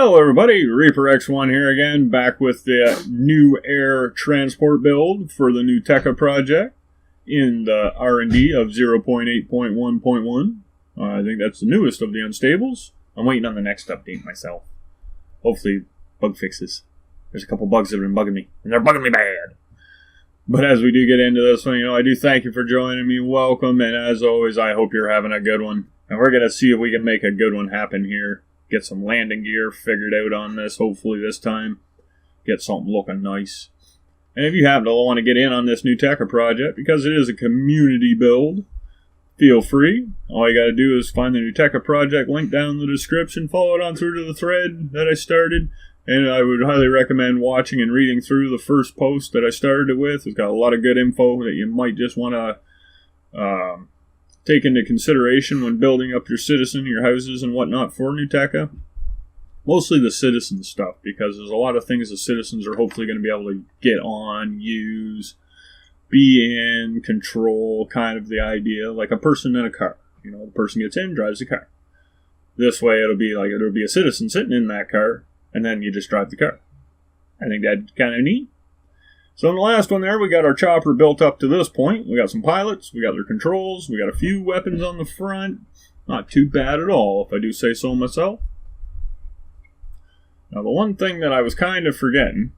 Hello everybody, Reaper X1 here again, back with the new air transport build for the new Tekka project in the R&D of 0.8.1.1. I think that's the newest of the unstables. I'm waiting on the next update myself. Hopefully bug fixes. There's a couple bugs that have been bugging me, and they're bugging me bad. But as we do get into this one, I do thank you for joining me. Welcome, and as always, I hope you're having a good one. And we're going to see if we can make a good one happen here. Get some landing gear figured out on this, hopefully this time. Get something looking nice. And if you happen to want to get in on this new Tekka project, because it is a community build, feel free. All you got to do is find the new Tekka project link down in the description, follow it on through to the thread that I started, and I would highly recommend watching and reading through the first post that I started it with. It's got a lot of good info that you might just want to take into consideration when building up your citizen, your houses and whatnot for new Tekka. Mostly the citizen stuff, because there's a lot of things the citizens are hopefully going to be able to get on, use, be in, control, kind of the idea, like a person in a car. The person gets in, drives the car. This way it'll be a citizen sitting in that car, and then you just drive the car. I think that's kind of neat. So in the last one there, we got our chopper built up to this point. We got some pilots, we got their controls, we got a few weapons on the front. Not too bad at all, if I do say so myself. Now the one thing that I was kind of forgetting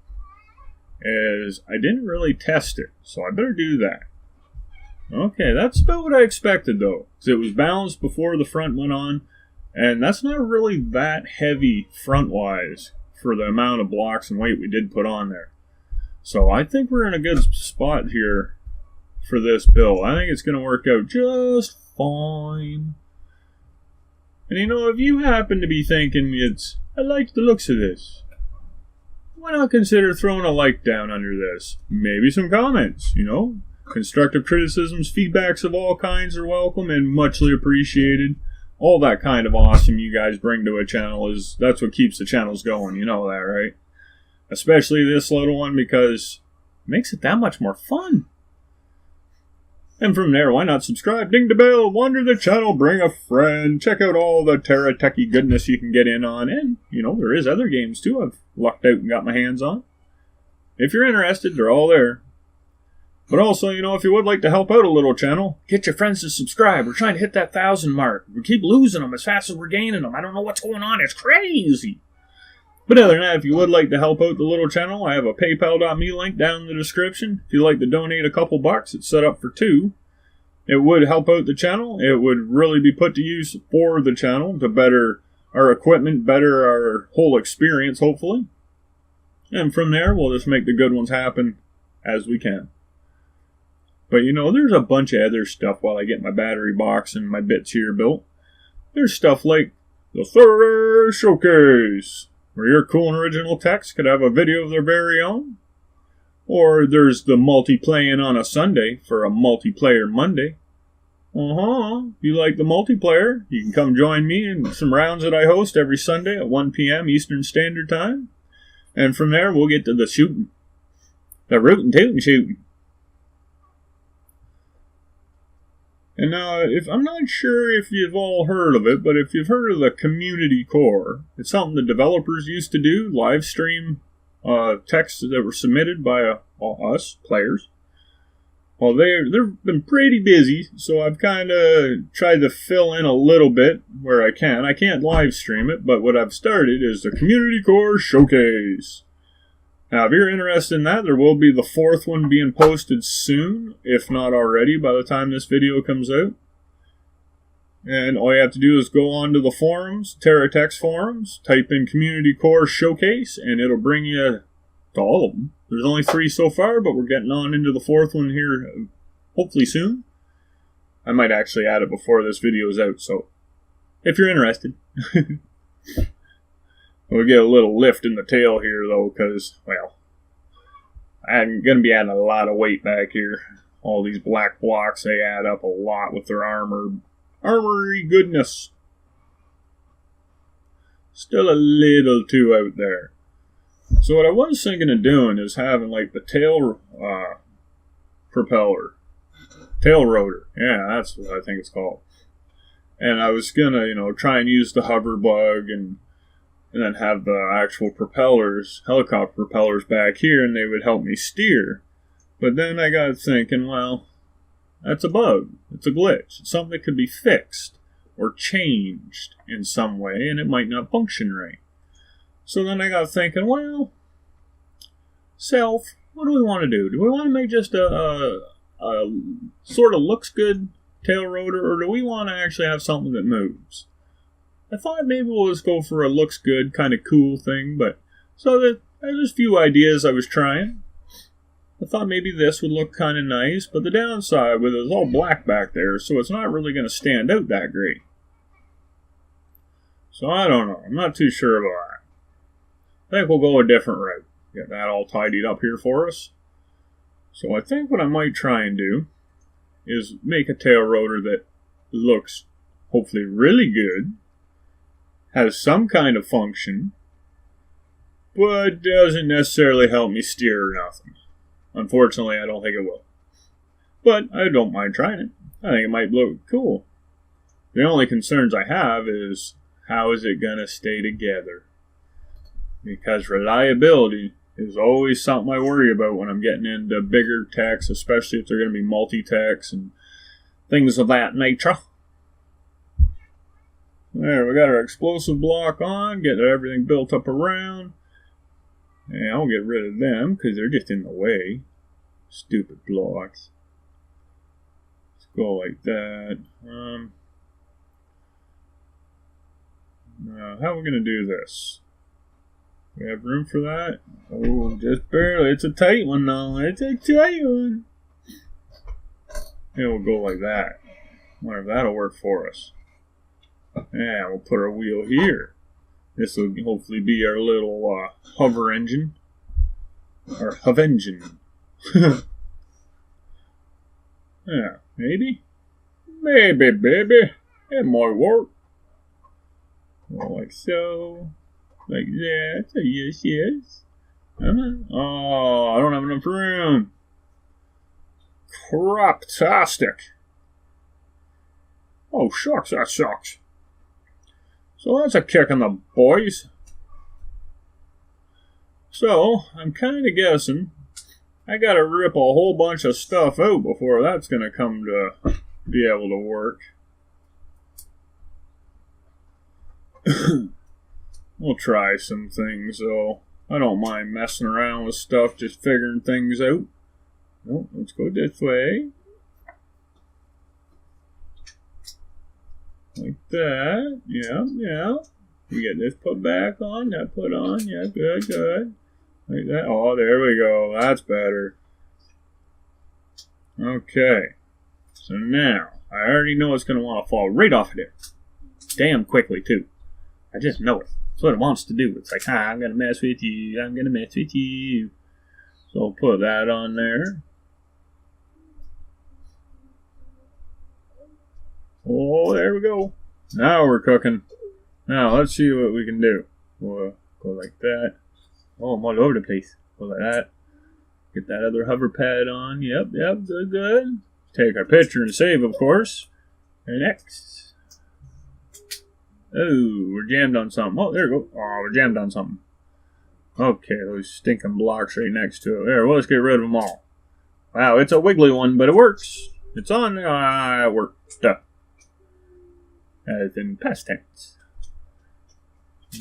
is I didn't really test it, so I better do that. Okay, that's about what I expected though, because it was balanced before the front went on, and that's not really that heavy front-wise for the amount of blocks and weight we did put on there. So I think we're in a good spot here for this build. I think it's going to work out just fine. And if you happen to be thinking I like the looks of this, why not consider throwing a like down under this? Maybe some comments, Constructive criticisms, feedbacks of all kinds are welcome and muchly appreciated. All that kind of awesome you guys bring to a channel that's what keeps the channels going, you know that, right? Especially this little one, because it makes it that much more fun. And from there, why not subscribe, ding the bell, wander the channel, bring a friend, check out all the Terra Techie goodness you can get in on. And, there is other games too I've lucked out and got my hands on. If you're interested, they're all there. But also, if you would like to help out a little channel, get your friends to subscribe. We're trying to hit that 1,000 mark. We keep losing them as fast as we're gaining them. I don't know what's going on. It's crazy. But other than that, if you would like to help out the little channel, I have a PayPal.me link down in the description. If you'd like to donate a couple bucks, it's set up for 2. It would help out the channel. It would really be put to use for the channel to better our equipment, better our whole experience, hopefully. And from there, we'll just make the good ones happen as we can. But there's a bunch of other stuff while I get my battery box and my bits here built. There's stuff like the Third Showcase, where your cool and original techs could have a video of their very own. Or there's the multi-playing on a Sunday for a multiplayer Monday. If you like the multiplayer, you can come join me in some rounds that I host every Sunday at 1 p.m. Eastern Standard Time. And from there, we'll get to the shooting. The rootin' tootin' shooting. And now, I'm not sure if you've all heard of it, but if you've heard of the Community Core, it's something the developers used to do, live stream texts that were submitted by us, players. Well, they've been pretty busy, so I've kind of tried to fill in a little bit where I can. I can't live stream it, but what I've started is the Community Core Showcase. Now, if you're interested in that, there will be the 4th one being posted soon, if not already, by the time this video comes out. And all you have to do is go onto the forums, TerraTech's forums, type in Community Core Showcase, and it'll bring you to all of them. There's only 3 so far, but we're getting on into the 4th one here, hopefully soon. I might actually add it before this video is out, so if you're interested. We'll get a little lift in the tail here, though, because, I'm going to be adding a lot of weight back here. All these black blocks, they add up a lot with their armory goodness. Still a little too out there. So what I was thinking of doing is having, the tail propeller. Tail rotor. Yeah, that's what I think it's called. And I was going to, try and use the hover bug and and then have the actual propellers, helicopter propellers back here, and they would help me steer. But then I got thinking, well, that's a bug. It's a glitch. It's something that could be fixed or changed in some way, and it might not function right. So then I got thinking, well, self, what do we want to do? Do we want to make just a sort of looks good tail rotor, or do we want to actually have something that moves? I thought maybe we'll just go for a looks good, kind of cool thing, but so that there's a few ideas I was trying. I thought maybe this would look kind of nice, but the downside with it is all black back there, so it's not really going to stand out that great. So I don't know. I'm not too sure about that. I think we'll go a different route. Get that all tidied up here for us. So I think what I might try and do is make a tail rotor that looks hopefully really good, has some kind of function, but doesn't necessarily help me steer or nothing. Unfortunately, I don't think it will. But I don't mind trying it. I think it might look cool. The only concerns I have is how is it going to stay together? Because reliability is always something I worry about when I'm getting into bigger techs, especially if they're going to be multi-techs and things of that nature. There, we got our explosive block on, getting everything built up around. And I'll get rid of them because they're just in the way. Stupid blocks. Let's go like that. Now, how are we going to do this? We have room for that? Oh, just barely. It's a tight one, though. It's a tight one. Yeah, we'll go like that. Wonder if that'll work for us. Yeah, we'll put our wheel here. This will hopefully be our little hover engine. Our hov engine. Yeah, maybe? Maybe, baby. It might work. Well, like so. Like that. So yes, yes. Oh, I don't have enough room. Craptastic. Oh, shucks, that sucks. So that's a kick in the boys. So, I'm kind of guessing I gotta rip a whole bunch of stuff out before that's gonna come to be able to work. We'll try some things, though. I don't mind messing around with stuff, just figuring things out. Oh, let's go this way. Like that. Yeah, yeah. We get this put back on, that put on. Yeah, good, good. Like that. Oh, there we go. That's better. Okay. So now, I already know it's going to want to fall right off of there. Damn quickly, too. I just know it. That's what it wants to do. It's like, I'm going to mess with you. I'm going to mess with you. So I'll put that on there. Oh, there we go. Now we're cooking. Now, let's see what we can do. We'll go like that. Oh, I'm all over the place. Go like that. Get that other hover pad on. Yep, yep, good, good. Take our picture and save, of course. And next. Oh, we're jammed on something. Oh, there we go. Oh, we're jammed on something. Okay, those stinking blocks right next to it. There, well, let's get rid of them all. Wow, it's a wiggly one, but it works. It's on. It worked. As in past tense.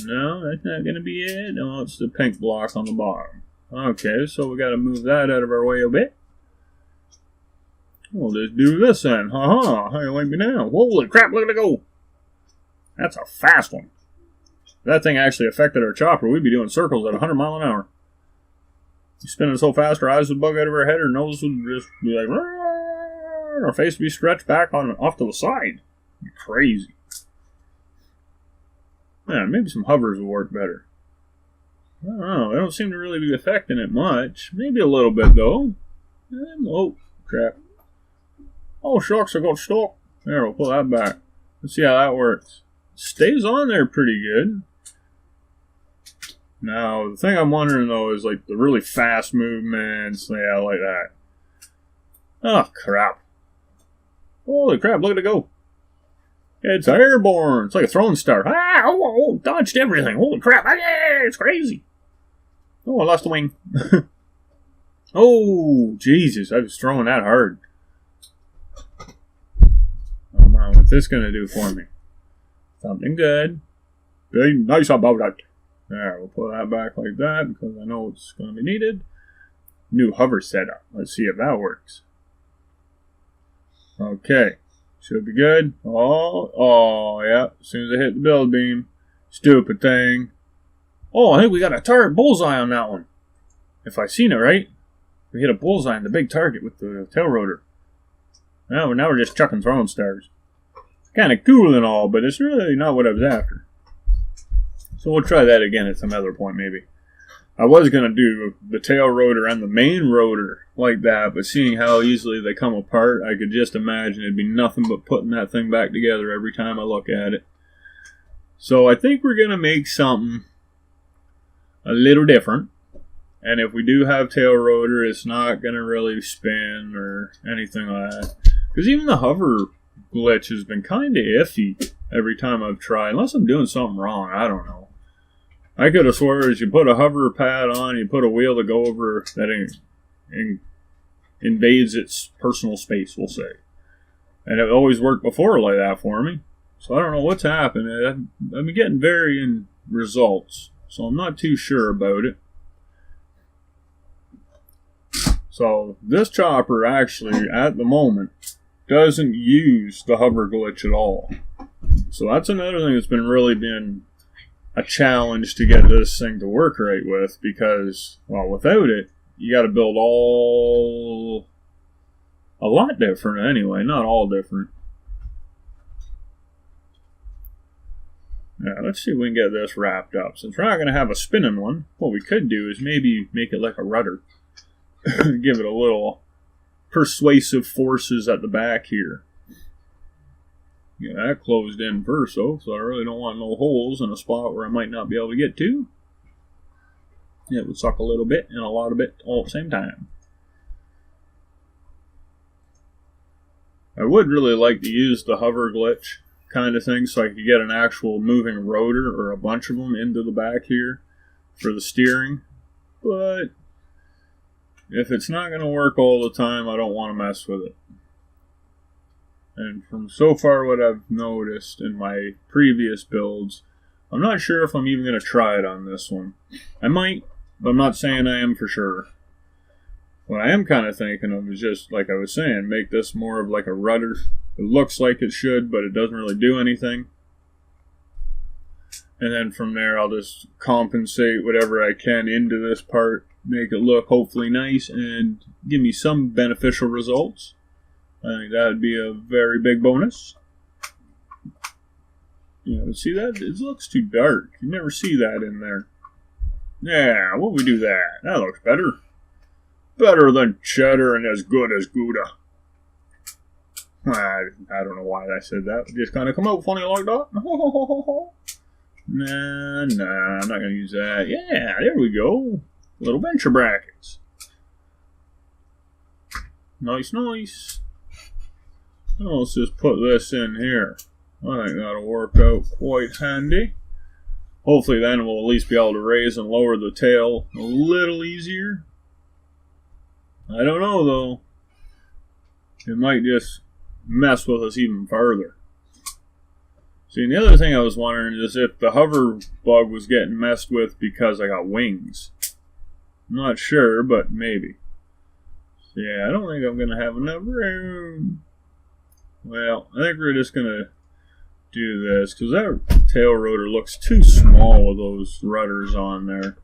No, that's not going to be it. No, it's the pink block on the bottom. Okay, so we got to move that out of our way a bit. We'll just do this then. Haha, how you like me now? Holy crap, look at it go. That's a fast one. If that thing actually affected our chopper, we'd be doing circles at 100 miles an hour. Spinning so fast, our eyes would bug out of our head, our nose would just be like, and our face would be stretched back off to the side. Crazy. Yeah, maybe some hovers will work better. I don't know. They don't seem to really be affecting it much. Maybe a little bit, though. Oh, crap. Oh, shucks, I got stuck. There, we'll pull that back. Let's see how that works. It stays on there pretty good. Now, the thing I'm wondering, though, is like the really fast movements. Yeah, like that. Oh, crap. Holy crap, look at it go. It's airborne. It's like a throwing star. Ah, oh, dodged everything. Holy crap. Ah, yeah, it's crazy. Oh, I lost a wing. Oh, Jesus. I was throwing that hard. Oh, man. What's this going to do for me? Something good. Very nice about that. There, we'll put that back like that because I know it's going to be needed. New hover setup. Let's see if that works. Okay. Should be good. Oh, yeah. As soon as I hit the build beam. Stupid thing. Oh, I think we got a target bullseye on that one. If I seen it right. We hit a bullseye on the big target with the tail rotor. Now we're just chucking throwing stars. Kind of cool and all, but it's really not what I was after. So we'll try that again at some other point maybe. I was going to do the tail rotor and the main rotor like that, but seeing how easily they come apart, I could just imagine it'd be nothing but putting that thing back together every time I look at it. So I think we're going to make something a little different. And if we do have tail rotor, it's not going to really spin or anything like that. Because even the hover glitch has been kind of iffy every time I've tried. Unless I'm doing something wrong, I don't know. I could have swore as you put a hover pad on, you put a wheel to go over that invades its personal space, we'll say. And it always worked before like that for me. So I don't know what's happened. I've been getting varying results. So I'm not too sure about it. So this chopper actually, at the moment, doesn't use the hover glitch at all. So that's another thing that's been a challenge to get this thing to work right with, because, well, without it, you got to build a lot different anyway, not all different. Now, let's see if we can get this wrapped up. Since we're not going to have a spinning one, what we could do is maybe make it like a rudder. Give it a little persuasive forces at the back here. Yeah, that closed in first, though, so I really don't want no holes in a spot where I might not be able to get to. It would suck a little bit and a lot of it all at the same time. I would really like to use the hover glitch kind of thing so I could get an actual moving rotor or a bunch of them into the back here for the steering. But if it's not going to work all the time, I don't want to mess with it. And from so far what I've noticed in my previous builds, I'm not sure if I'm even going to try it on this one. I might, but I'm not saying I am for sure. What I am kind of thinking of is just, like I was saying, make this more of like a rudder. It looks like it should, but it doesn't really do anything. And then from there, I'll just compensate whatever I can into this part, make it look hopefully nice, and give me some beneficial results. I think that would be a very big bonus. Yeah, but see that? It looks too dark. You never see that in there. Yeah, what we do that? That looks better. Better than cheddar and as good as Gouda. I don't know why I said that. It just kind of come out funny like that. Nah, I'm not going to use that. Yeah, there we go. Little venture brackets. Nice. Now let's just put this in here. I think that'll work out quite handy. Hopefully then we'll at least be able to raise and lower the tail a little easier. I don't know though. It might just mess with us even further. See, and the other thing I was wondering is if the hover bug was getting messed with because I got wings. I'm not sure, but maybe. So yeah, I don't think I'm going to have enough room. Well, I think we're just going to do this, because that tail rotor looks too small with those rudders on there.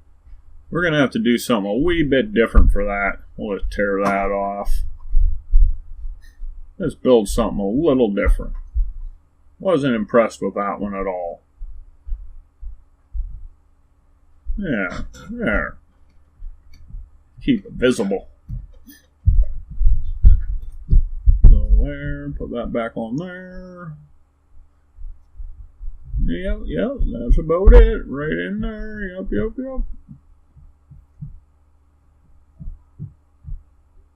We're going to have to do something a wee bit different for that. We'll just tear that off. Let's build something a little different. Wasn't impressed with that one at all. Yeah, there. Keep it visible. There, put that back on there. Yep, that's about it. Right in there. Yep.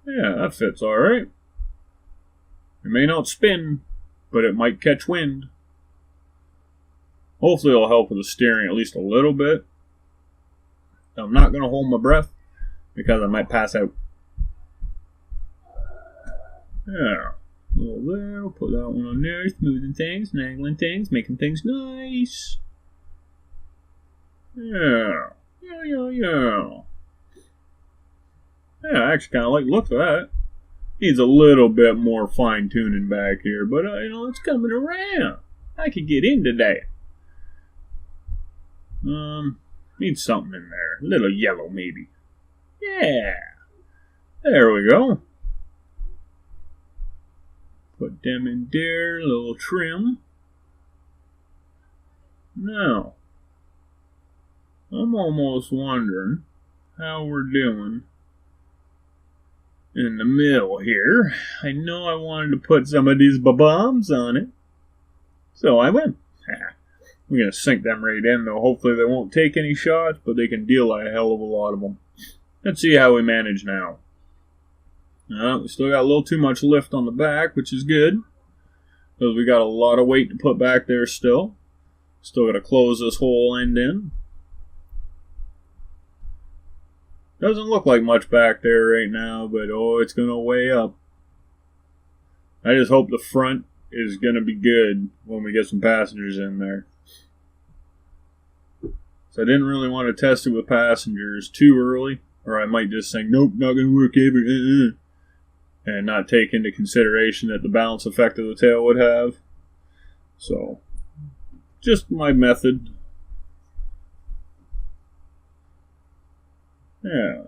Yeah, that fits alright. It may not spin, but it might catch wind. Hopefully it'll help with the steering at least a little bit. I'm not going to hold my breath because I might pass out. There. A little there. We'll put that one on there. Smoothing things, nangling things, making things nice. Yeah. Yeah, I actually kind of like the look of that. Needs a little bit more fine tuning back here, but it's coming around. I could get into that. Needs something in there. A little yellow, maybe. Yeah. There we go. Put them in there, a little trim. Now, I'm almost wondering how we're doing in the middle here. I know I wanted to put some of these bombs on it, so I went. We're going to sink them right in, though. Hopefully they won't take any shots, but they can deal a hell of a lot of them. Let's see how we manage now. We still got a little too much lift on the back, which is good, because we got a lot of weight to put back there still. Still got to close this whole end in. Doesn't look like much back there right now, but it's going to weigh up. I just hope the front is going to be good when we get some passengers in there. So I didn't really want to test it with passengers too early, or I might just say, nope, not going to work ever, and not take into consideration that the balance effect of the tail would have. So, just my method. Yeah.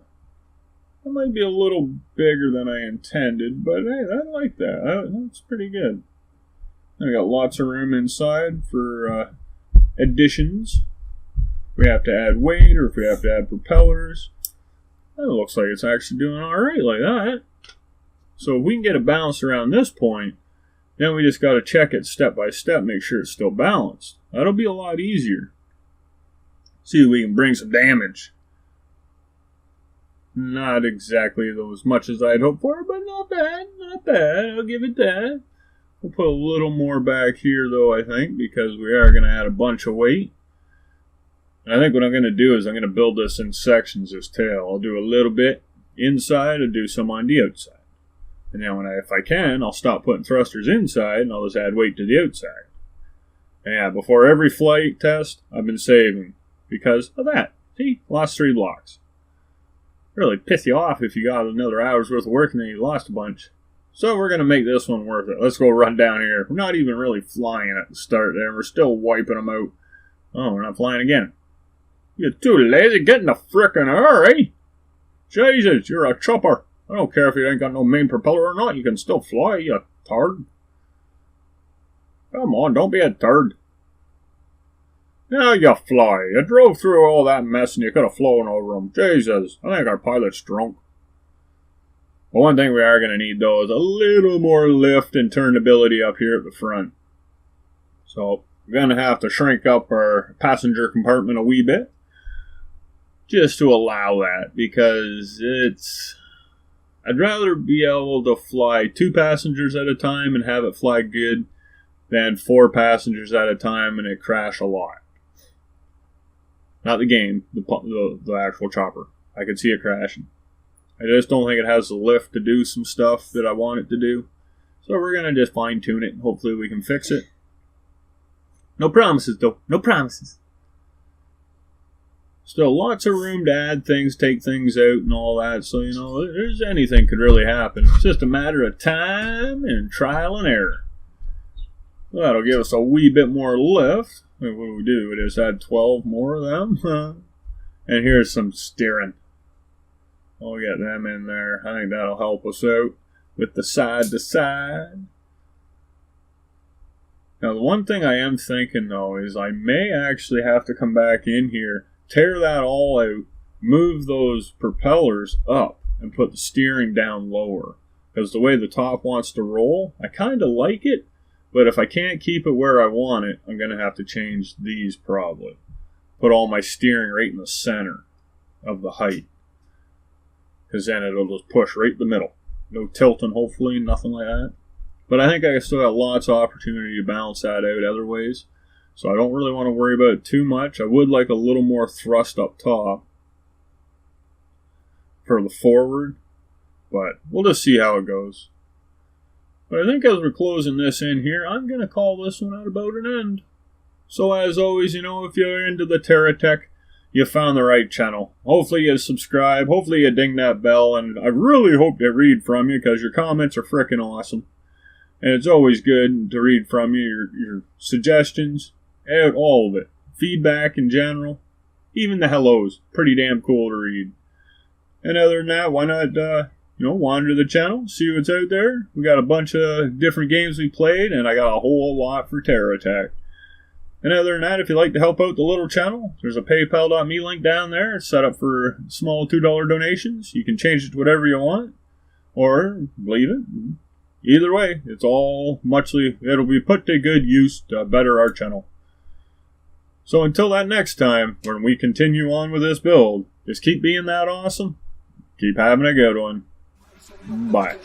That might be a little bigger than I intended, but hey, I like that. That's pretty good. I got lots of room inside for additions. If we have to add weight, or if we have to add propellers. That looks like it's actually doing alright like that. So if we can get it balanced around this point, then we just got to check it step by step, make sure it's still balanced. That'll be a lot easier. See if we can bring some damage. Not exactly as much as I'd hoped for, but not bad, not bad. I'll give it that. We'll put a little more back here, though, I think, because we are going to add a bunch of weight. And I think what I'm going to do is I'm going to build this in sections, this tail. I'll do a little bit inside and do some on the outside. And then if I can, I'll stop putting thrusters inside and I'll just add weight to the outside. And yeah, before every flight test, I've been saving because of that. See, lost 3 blocks. Really piss you off if you got another hour's worth of work and then you lost a bunch. So we're going to make this one worth it. Let's go run down here. We're not even really flying at the start there. We're still wiping them out. Oh, we're not flying again. You're too lazy. Get in the frickin' hurry. Jesus, you're a chopper. I don't care if you ain't got no main propeller or not. You can still fly, you turd. Come on, don't be a turd. Now you fly. You drove through all that mess and you could have flown over them. Jesus, I think our pilot's drunk. But one thing we are going to need, though, is a little more lift and turnability up here at the front. So we're going to have to shrink up our passenger compartment a wee bit. Just to allow that, because I'd rather be able to fly 2 passengers at a time and have it fly good than 4 passengers at a time and it crash a lot. Not the game, the actual chopper. I could see it crashing. I just don't think it has the lift to do some stuff that I want it to do. So we're going to just fine tune it and hopefully we can fix it. No promises, though. No promises. Still lots of room to add things, take things out and all that. So, there's anything could really happen. It's just a matter of time and trial and error. Well, that'll give us a wee bit more lift. What do we do? We just add 12 more of them. And here's some steering. We'll get them in there. I think that'll help us out with the side to side. Now, the one thing I am thinking, though, is I may actually have to come back in here, tear that all out, move those propellers up, and put the steering down lower. Because the way the top wants to roll, I kind of like it, but if I can't keep it where I want it, I'm going to have to change these probably. Put all my steering right in the center of the height. Because then it'll just push right in the middle. No tilting, hopefully, nothing like that. But I think I still got lots of opportunity to balance that out other ways. So I don't really want to worry about it too much. I would like a little more thrust up top for the forward, but we'll just see how it goes. But I think as we're closing this in here, I'm going to call this one at about an end. So as always, if you're into the TerraTech, you found the right channel. Hopefully you subscribe, hopefully you ding that bell, and I really hope to read from you because your comments are freaking awesome. And it's always good to read from you, your suggestions, all of it. Feedback in general, even the hellos, pretty damn cool to read. And other than that, why not, wander the channel, see what's out there. We got a bunch of different games we played, and I got a whole lot for TerraTech. And other than that, if you'd like to help out the little channel, there's a PayPal.me link down there. It's set up for small $2 donations. You can change it to whatever you want, or leave it. Either way, it'll be put to good use to better our channel. So until that next time, when we continue on with this build, just keep being that awesome. Keep having a good one. Bye.